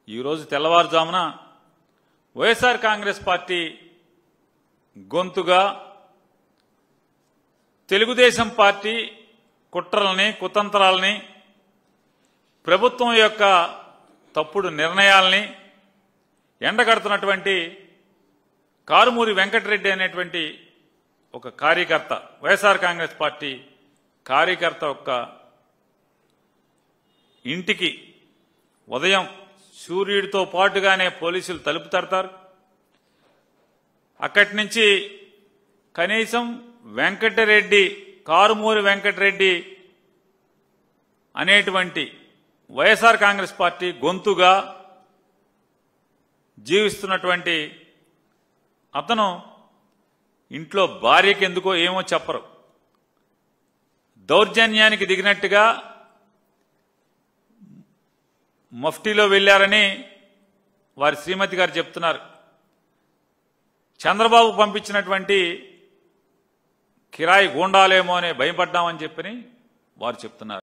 ఈరోజు తెల్లవారుజామున YSR Congress party గొంతుగా Telugu Desam party కుట్రల్ని కుతంత్రాలని ప్రభుత్వం యొక్క తప్పుడు నిర్ణయాల్ని ఎండగడుతున్నటువంటి కారుమూరి వెంకటరెడ్డి అనేటువంటి ఒక కార్యకర్త, వైఎస్ఆర్ కాంగ్రెస్ పార్టీ కార్యకర్త యొక్క ఇంటికి ఉదయం సూర్యుడితో పాటుగానే పోలీసులు తలుపు తడతారు. అక్కడి నుంచి కనీసం వెంకటరెడ్డి, కారుమూరి వెంకటరెడ్డి అనేటువంటి వైఎస్ఆర్ కాంగ్రెస్ పార్టీ గొంతుగా జీవిస్తున్నటువంటి అతను ఇంట్లో భార్యకి ఎందుకో ఏమో చెప్పరు, దౌర్జన్యానికి దిగినట్టుగా మఫ్టీలో వెళ్లారని వారి శ్రీమతి గారు చెప్తున్నారు. చంద్రబాబు పంపించినటువంటి కిరాయి గూండాలేమో అనే భయపడ్డామని చెప్పని వారు చెప్తున్నారు.